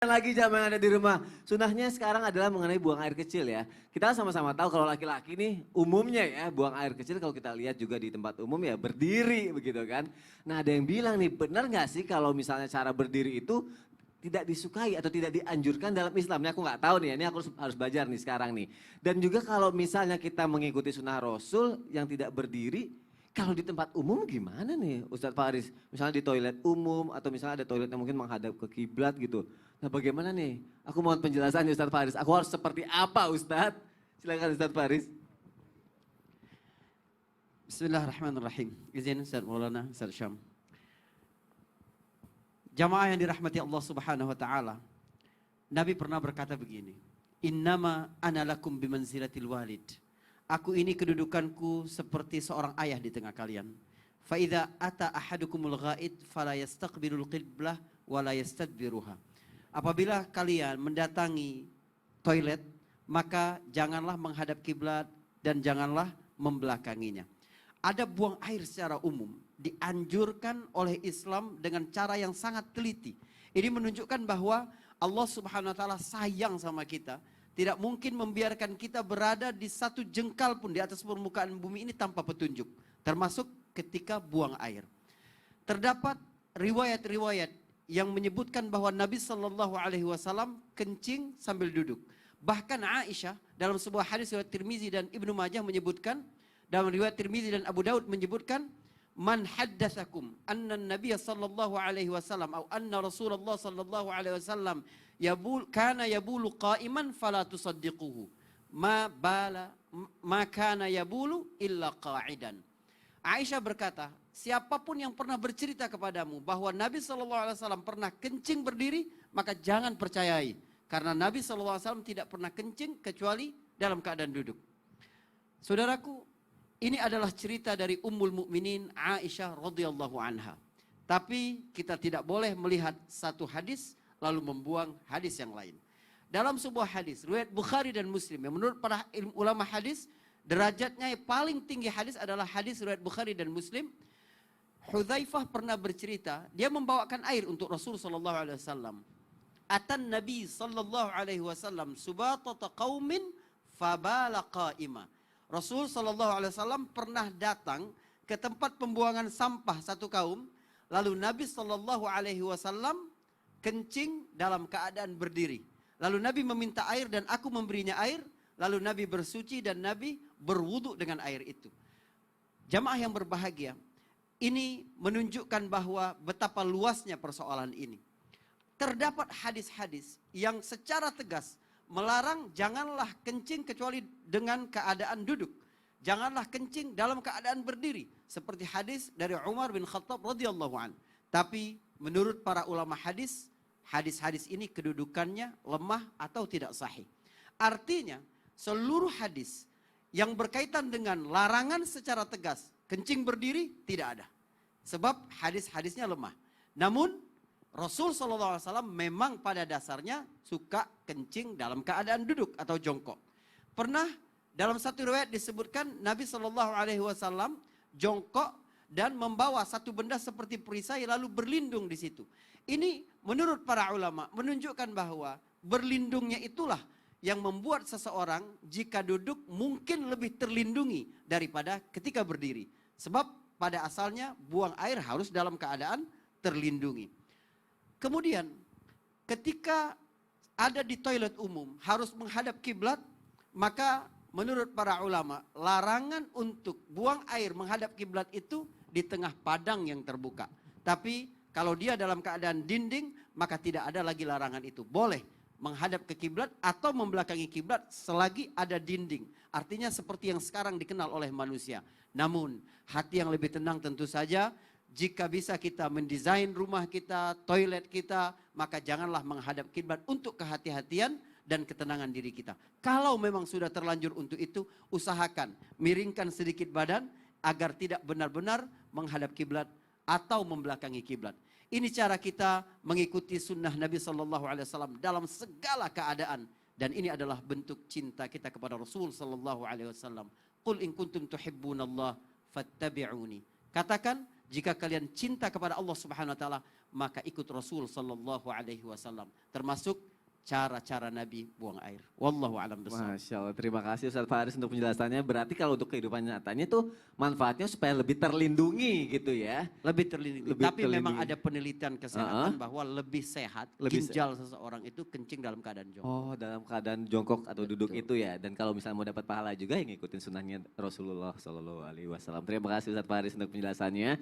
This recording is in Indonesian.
Lagi jam yang ada di rumah. Sunahnya sekarang adalah mengenai buang air kecil ya. Kita sama-sama tahu kalau laki-laki nih umumnya ya buang air kecil kalau kita lihat juga di tempat umum ya berdiri begitu kan. Nah ada yang bilang nih benar nggak sih kalau misalnya cara berdiri itu tidak disukai atau tidak dianjurkan dalam Islam. Ini aku nggak tahu nih, ini aku harus belajar nih sekarang nih. Dan juga kalau misalnya kita mengikuti sunnah Rasul yang tidak berdiri, kalau di tempat umum gimana nih Ustadz Faris? Misalnya di toilet umum atau misalnya ada toilet yang mungkin menghadap ke kiblat gitu. Nah bagaimana nih? Aku mohon penjelasan Ustadz Faris. Aku harus seperti apa Ustadz? Silakan Ustadz Faris. Bismillahirrahmanirrahim. Izin Ustaz Maulana, Ustaz Syam. Jamaah yang dirahmati Allah Subhanahu wa taala. Nabi pernah berkata begini, "Innama ana lakum bimanzilatil walid." Aku ini kedudukanku seperti seorang ayah di tengah kalian. Fa idza ata ahadukumul ghaid fala yastaqbilul qiblah wa la yastadbiruha. Apabila kalian mendatangi toilet, maka janganlah menghadap kiblat dan janganlah membelakanginya. Ada buang air secara umum dianjurkan oleh Islam dengan cara yang sangat teliti. Ini menunjukkan bahwa Allah Subhanahu wa taala sayang sama kita. Tidak mungkin membiarkan kita berada di satu jengkal pun di atas permukaan bumi ini tanpa petunjuk. Termasuk ketika buang air. Terdapat riwayat-riwayat yang menyebutkan bahwa Nabi Shallallahu Alaihi Wasallam kencing sambil duduk. Bahkan Aisyah dalam sebuah hadis riwayat Tirmizi dan Ibnu Majah menyebutkan, dalam riwayat Tirmizi dan Abu Daud menyebutkan, man haddatsakum anna Nabiy sallallahu alaihi wasallam atau anna Rasulullah sallallahu alaihi wasallam kana yabulu qa'iman fala tusaddiquhu ma kana yabulu illa qa'idan. Aisyah berkata, siapapun yang pernah bercerita kepadamu bahwa Nabi SAW pernah kencing berdiri, maka jangan percayai. Karena Nabi SAW tidak pernah kencing kecuali dalam keadaan duduk. Saudaraku, ini adalah cerita dari Ummul Mukminin Aisyah radhiyallahu anha. Tapi kita tidak boleh melihat satu hadis lalu membuang hadis yang lain. Dalam sebuah hadis, riwayat Bukhari dan Muslim, yang menurut para ulama hadis, derajatnya yang paling tinggi hadis adalah hadis riwayat Bukhari dan Muslim. Hudzaifah pernah bercerita, dia membawakan air untuk Rasul sallallahu alaihi wasallam. Atan Nabi sallallahu alaihi wasallam subatata qaumin fabala qa'ima. Rasul sallallahu alaihi wasallam pernah datang ke tempat pembuangan sampah satu kaum, lalu Nabi sallallahu alaihi wasallam kencing dalam keadaan berdiri. Lalu Nabi meminta air dan aku memberinya air, lalu Nabi bersuci dan Nabi berwudu dengan air itu. Jamaah yang berbahagia, ini menunjukkan bahwa betapa luasnya persoalan ini. Terdapat hadis-hadis yang secara tegas melarang janganlah kencing kecuali dengan keadaan duduk. Janganlah kencing dalam keadaan berdiri. Seperti hadis dari Umar bin Khattab radhiyallahu an. Tapi menurut para ulama hadis, hadis-hadis ini kedudukannya lemah atau tidak sahih. Artinya seluruh hadis yang berkaitan dengan larangan secara tegas kencing berdiri tidak ada. Sebab hadis-hadisnya lemah. Namun Rasul SAW memang pada dasarnya suka kencing dalam keadaan duduk atau jongkok. Pernah dalam satu riwayat disebutkan Nabi SAW jongkok dan membawa satu benda seperti perisai lalu berlindung di situ. Ini menurut para ulama menunjukkan bahwa berlindungnya itulah yang membuat seseorang jika duduk mungkin lebih terlindungi daripada ketika berdiri. Sebab pada asalnya buang air harus dalam keadaan terlindungi. Kemudian ketika ada di toilet umum harus menghadap kiblat, maka menurut para ulama larangan untuk buang air menghadap kiblat itu di tengah padang yang terbuka. Tapi kalau dia dalam keadaan dinding, maka tidak ada lagi larangan itu. Boleh menghadap ke kiblat atau membelakangi kiblat selagi ada dinding. Artinya seperti yang sekarang dikenal oleh manusia. Namun hati yang lebih tenang tentu saja, jika bisa kita mendesain rumah kita, toilet kita, maka janganlah menghadap kiblat untuk kehati-hatian dan ketenangan diri kita. Kalau memang sudah terlanjur untuk itu, usahakan miringkan sedikit badan agar tidak benar-benar menghadap kiblat atau membelakangi kiblat. Ini cara kita mengikuti sunnah Nabi Sallallahu Alaihi Wasallam dalam segala keadaan. Dan ini adalah bentuk cinta kita kepada Rasul Sallallahu Alaihi Wasallam. Qul in kuntum tuhibbunallah fattabi'uni. Katakan, Jika kalian cinta kepada Allah Subhanahu wa taala, maka ikut Rasul sallallahu alaihi wasallam. Termasuk cara-cara Nabi buang air. Wallahu a'lam bishawab. Masya Allah, terima kasih Ustadz Faris untuk penjelasannya. Berarti kalau untuk kehidupan nyatanya tuh manfaatnya supaya lebih terlindungi gitu ya. Lebih terlindungi. Lebih Tapi memang terlindungi. ada penelitian kesehatan bahwa lebih sehat Lebih ginjal seseorang itu kencing dalam keadaan jongkok. Oh, dalam keadaan jongkok atau duduk Betul. itu ya. Dan kalau misalnya mau dapat pahala juga, yang ngikutin sunnahnya Rasulullah SAW. Terima kasih Ustadz Faris untuk penjelasannya.